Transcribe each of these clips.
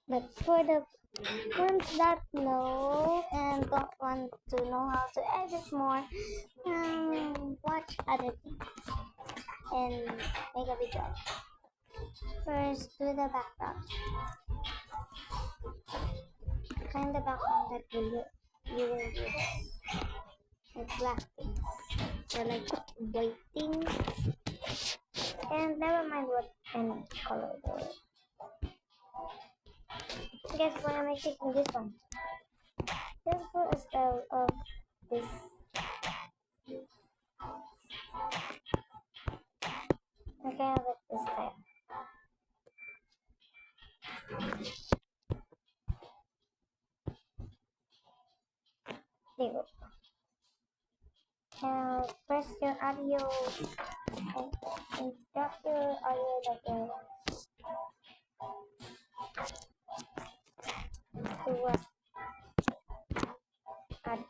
But for the ones that know and don't want to know how to edit more, watch other things and make a video. First, do the background. Find the background that you will use. Like black things. Or like white things. And never mind what any color they are. Guess what I'm taking this one. Just for a style of this. I kind of like this style. There you go. Now press your audio and drop your audio that you want to add.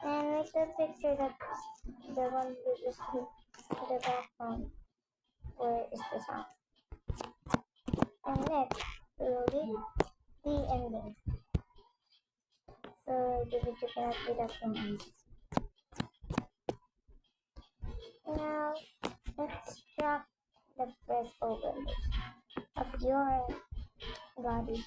And make the picture that the one you just click to the background where is the sound. And next, we will leave the ending. So the video cannot be documented. Now, let's drop the first overlay of your body.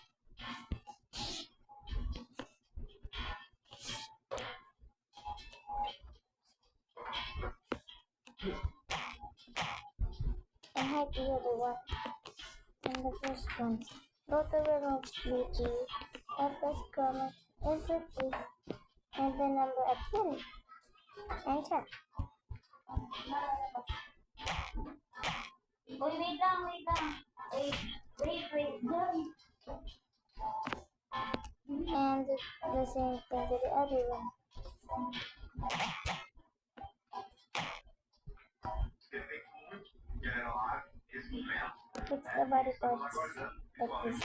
And hide the other one. And the first one. Go to remote beauty, press comment, insert this, and the number at 20. Enter. Wait lang. Wait. And the same thing to the other one. Fix the body parts like this.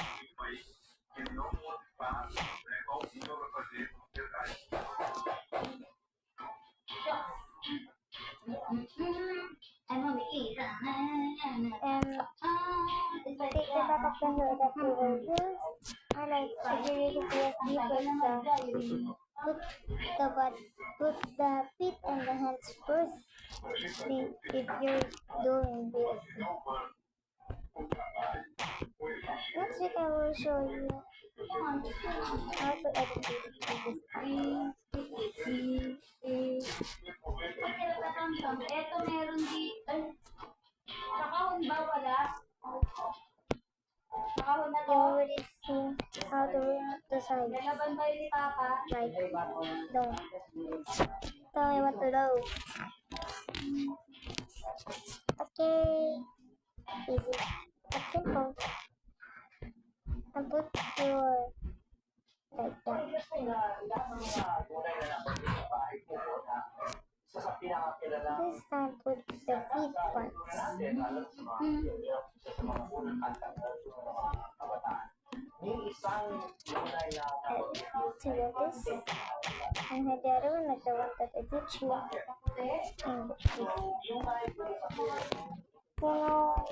And take the back of the hair that you will use. Highlight if you're using PSD, put the feet and the hands first. If you're doing this. Next week I will show you how to edit this. Ito meron di. Sa kahon ba wala? Sa kahon na You to? already see how to remove the sides. Lalaban ba yun ni Papa? Like, don't. Tell me what to do. Okay. Easy. That's simple. And put your like that. This time put the feet parts. To this. And the other one like the one that I teach you. And the feet. The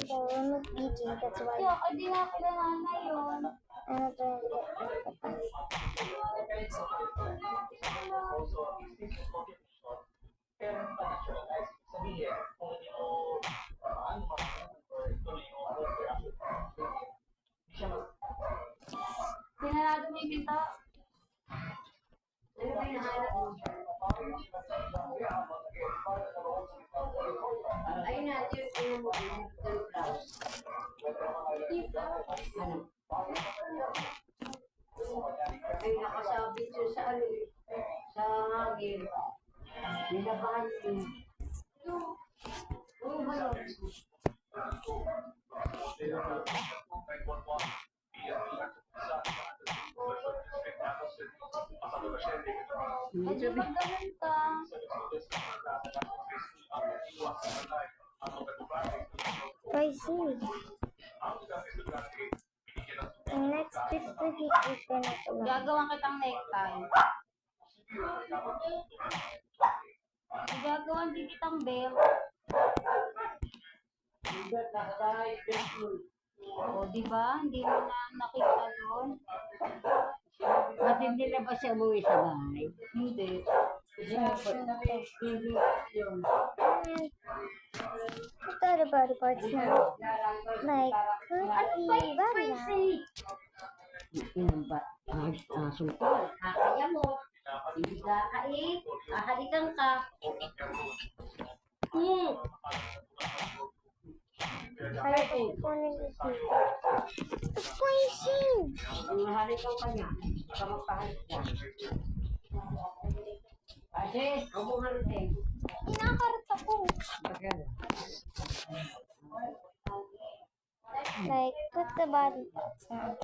one with BG, that's why. Hindi nga kailangan na yun. Ano to? Sinarado mo yung pinto? Ano ba yung nahanap mo? Ayun na, ito yung mo. Ano? Ay, nakasabit siya sa ano eh. Sa hangin. Binabahan yun. Oo ba yun? Medyo magdamon ka. I see. And next, fix the feet with the knuckle. Gagawan kitang necktie. Gagawan din kitang belt. O, di ba? Hindi mo na nakita doon. Kasi hindi na ba siya umuwi sa bahay? Hindi. Yun. And what other body parts now? Like, currently, body now. Yun ba? Sungkol. Kakaya mo. Hindi ka kahalikan ka. Para kukunin this dito. Squishing! Mahalikan ka niya. Baka magpahalik ka. Kasi, huwag mong halitin. Inakarot ako. Bakit? Like, put the body parts now.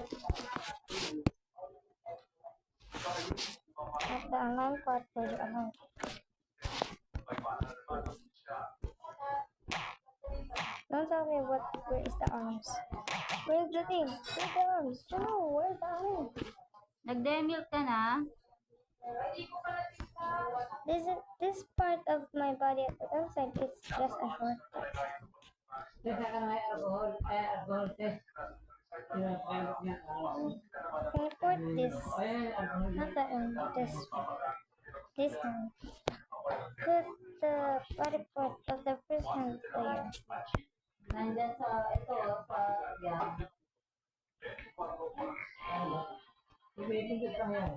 At the alarm part for the alarm. Don't tell me where is the arms. Where's the thing? Where's the arms? No, where's the arms? Nag-demilk ka na? This part of my body at the outside is just a short part. Can you put this? Not that one, this one. This one. Put the body part of the first hand player. Nandyan sa, ito, sa, yan. Ibigay ka yan.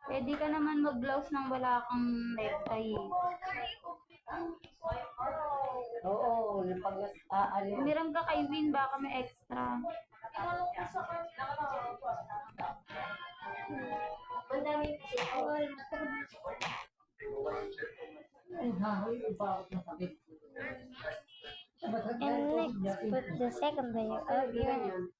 Pwede ka naman mag-blouse nang wala kang necktie. Oo, umiram ka kay Win, baka may extra. Ang dami And next, put the second layer of your hand.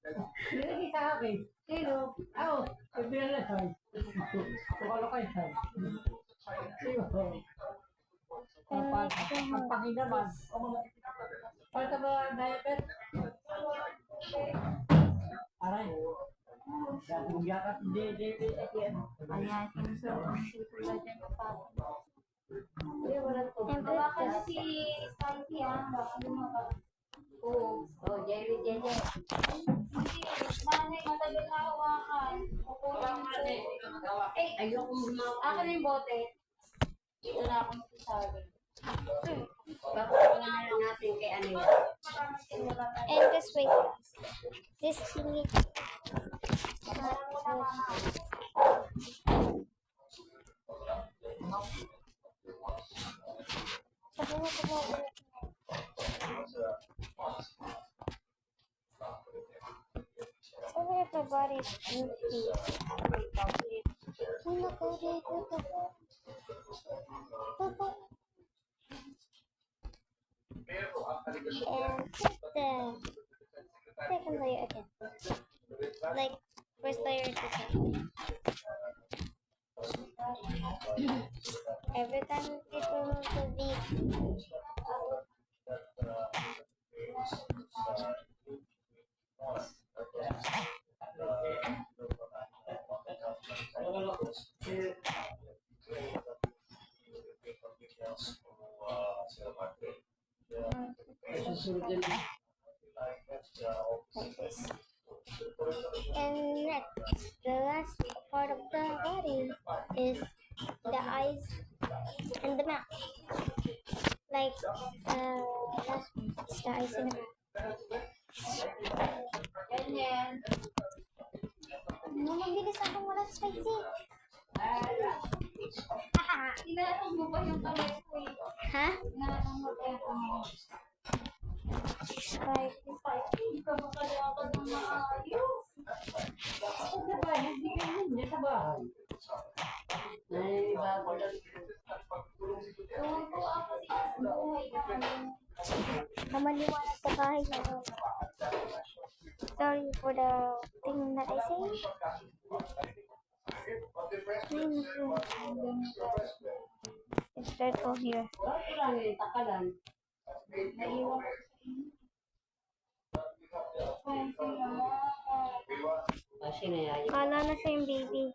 Ayan, sinusunod ko si Kuya dyan yung papa. And Baka na put si Spicy baka lumaka. Oo. Oh, Jerry, Jerry. Hindi, nanay, matagal na hawakan. Kukulang mo ayoko gumawa. Akin yung bote. Dito na ako magsasabi. Baka na natin kay ano. and just wait. This thingy. Sorry if my body is goofy. And put the second layer again. Like first layer to second. Every time people move the beat. Like this. And next, the last part of the body is the eyes and the mouth. Like last one, it's the eyes and the mouth. Ganyan. No, mabilis akong wala spicy. Inaatong mo ba yung kamay ko eh? Ha? Inaatong mo ba yung kamay? Spicy. Hindi ka makalakad ng maayos. Sa bahay, hindi ka hindi sa bahay. Ay, bago lang. Tuwa kasi sa buhay namin. Mamaliwanag sa bahay na. Sorry for the thing that I say. It's dreadful here. Bakit lang yung takalan? Naiwan ko sa inyo. Kasi nayayin. Kala na siya yung baby.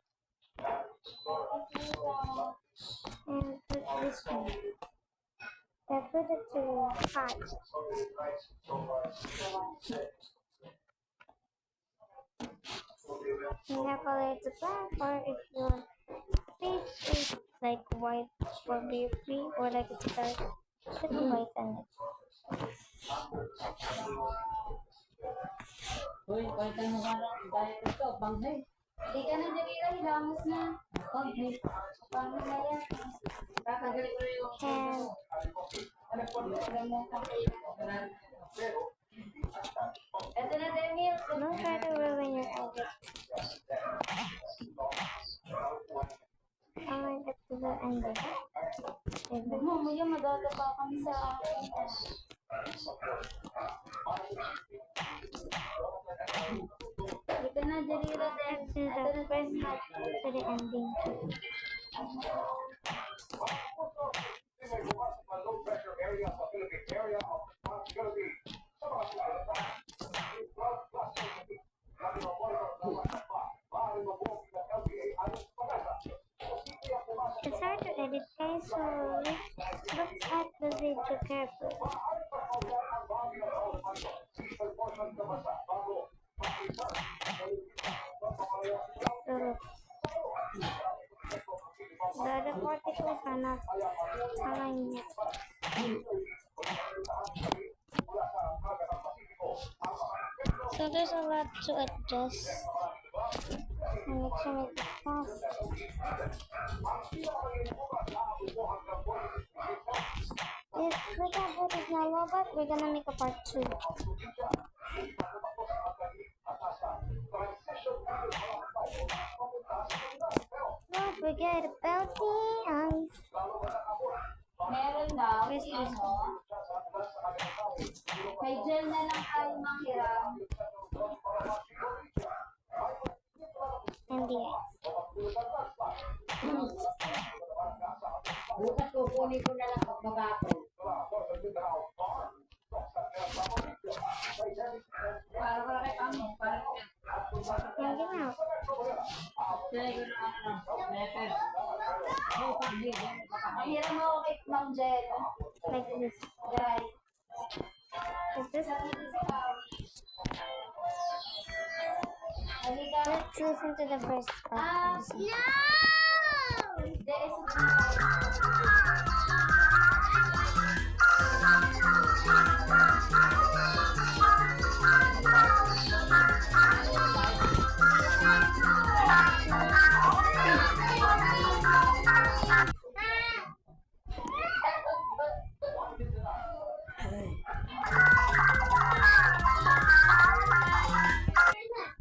And put this this one. I put it to 5. You have color to black, or if your face is like white for be free, or like it's dark, put the white on it. Uy, palitan mo ka lang dahil ito, banghay. Hindi ka na Jalila, hilamos na. Banghay. Banghay na yan. Tatanggalin ko na yung And ito na, Demil. don't try to ruin your edit. I want it to the ending. Huwag mo, yung madadapa kami sa akin. Ito na, Jalila, Dem. To the first half, to the ending. It's hard to edit, guys, so let's look at the video carefully. So, the other particles are not aligned yet. So there's a lot to adjust. And make sure make it fast. If we got what is now robot, we're gonna make a part 2. Don't forget about the eyes. Meron daw, Where's si this? may gel na lang tayo manghiram. And the eyes. Bukas kukunin ko na lang pag mabato. Para kay kami, para Bring them out. Hiram mo kay Ma'am Jel. Like this. Guys. Is this? Halika. Let's listen to the first part. No! There is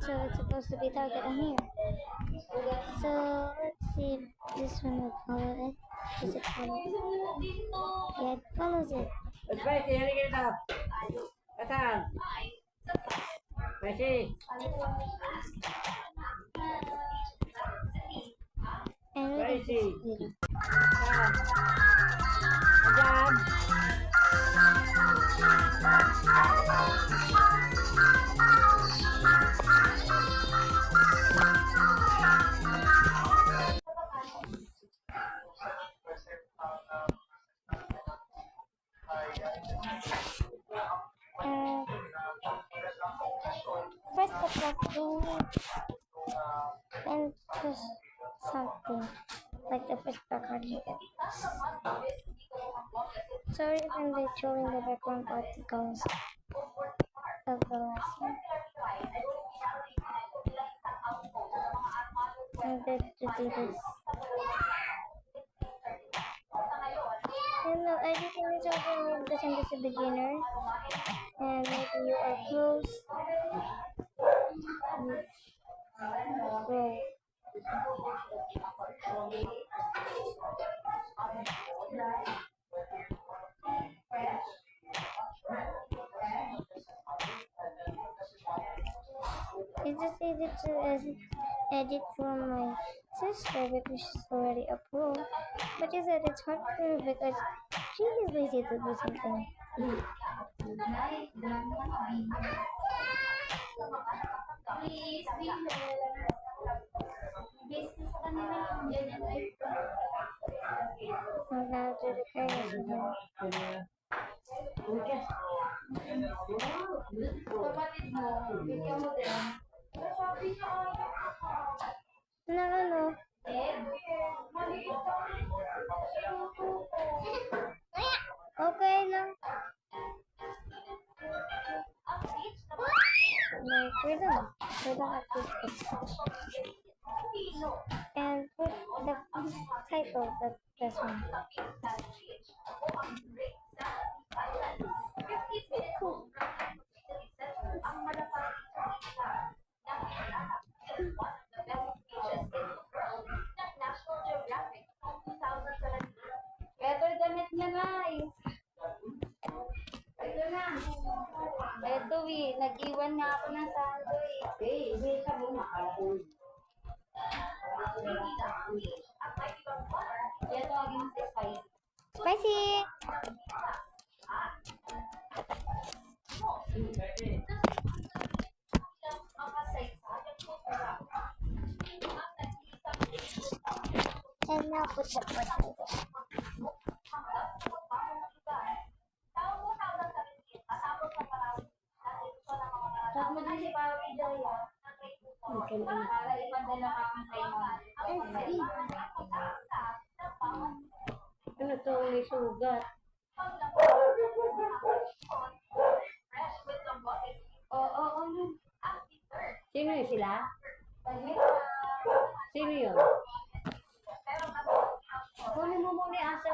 So it's supposed to be target on here. So let's see if this one will follow it. Does it follow it? Yeah, it follows it. Spicy, halika dito. Asan? Spicy. And look at this video. Asan? Ayan. Press the button and push something like the first background you get. Sorry if I'm like showing the background particles of the last one. I'm going to do this. Hello, editing is over because I'm just a beginner. And maybe you are close. Roll. It's just easy to edit from my sister because she's already a pro. But she said it's hard for her because she is lazy to do something. please, business ka nila yung ganyan. Mag-repair na siya. Kapatid mo, bigyan mo din. Sabi niya, Na ano? maliit Okay lang. Like, we're done. We're done at this point. And put the title that this one. Cool. Ito yung damit niya na eh. Ito na. Ito eh. Nag-iwan nga ako ng sando eh. Hindi ka muna. Yan tawagin mo sa spicy. Spicy! And now put the potato. Tapos mo din si Pawi Joy ah. Para ipadala ka ng kay Ano to, may sugat. Oo, oo. Sino yun sila? Sino yun? Kunin mo muna yung asa.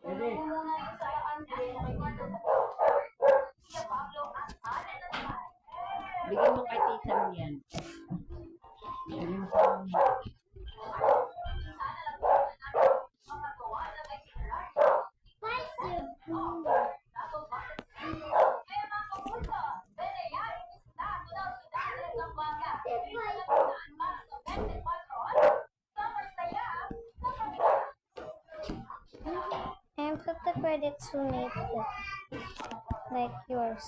Kunin mo muna yung saraan. Bigyan mo kay tita mo yan. And put the credits who made it. Like yours.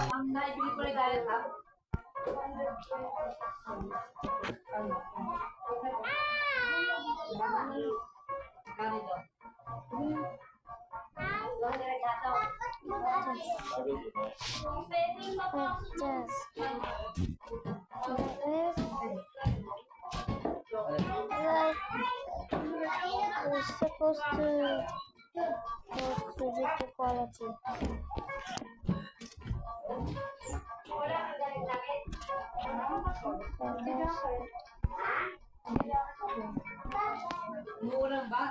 Ang naibili ko rin dahil ha? Kami to. Doon direct ato. We're supposed to go to the quality. Murang ba?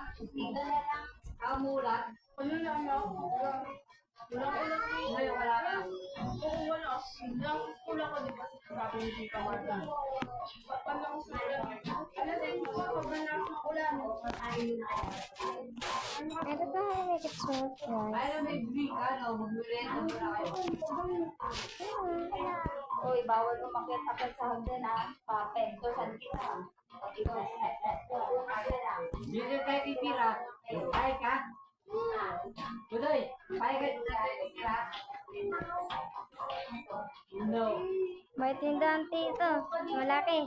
Murang? Ano lang ako? Ngayon wala ka. Oo, wala. Lang kulang ko, di ba? Sabi ni Tita Marta. Paano ko sa ulan? Ano sa inyo ko? Sobrang lakas ng ulan. I don't know how to make it smooth, guys. Ay na may big ka, no? Mag-renta mo na kayo. Uy, bawal umakyat-akyat sa hagdan ah. Papento sa kita. Dito tayo titira. Ay ka? Budoy, payag ka dito tayo titira. No. May tindahan dito. Malaki.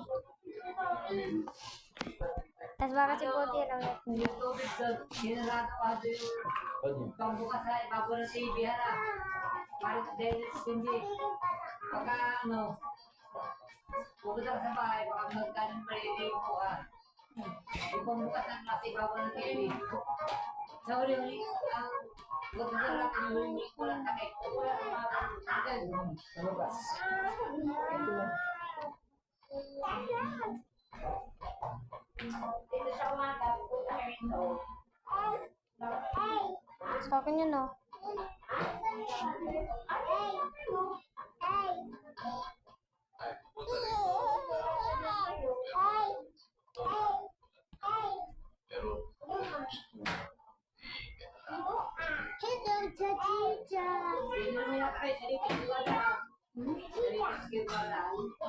Tapos baka si Puti lang natin. Yung tubig doon, ginarato pa doon yung pambukas sa ibabaw ng TV, hala. Parang dahil sa hindi. Pagka ano, bukod ako sa bahay, baka magkanin pa po ka. Yung pambukas ng nasa ibabaw ng TV. Sa uli-uli, ang bukod natin yung uli-uli ko lang takay. Wala kang mga sa labas. Dito sa umaga, pupunta ka rito. Sa akin yun, no?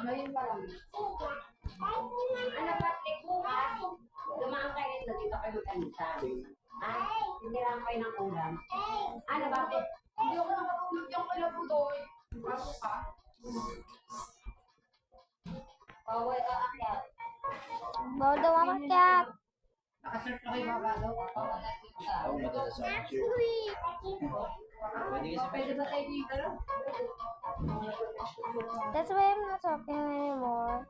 Ngayon pa lang. Ano, Patrick, bukas, dumaan kayo dito, dito kayo magkanisa. Hindi lang kayo ng ulam. Ano, bakit? Hindi ako nakatulog yung kala po doon. Bago ka. Bawal ka akyat. Bawal daw mamakyat. Nakasurf na kayo baba daw. Bawal na kita. Ako maganda sa picture. Pwede ka sa Pwede ba tayo dito? That's why I'm not talking anymore.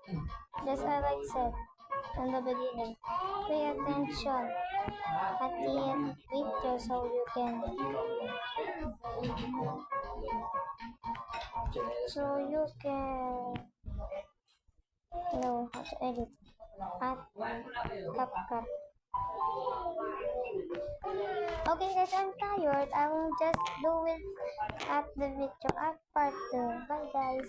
Just I like said in the beginning. Pay attention at the end video so you can know how to edit at CapCut. Okay guys, I'm tired. I will just do it at the video at part 2. Bye guys.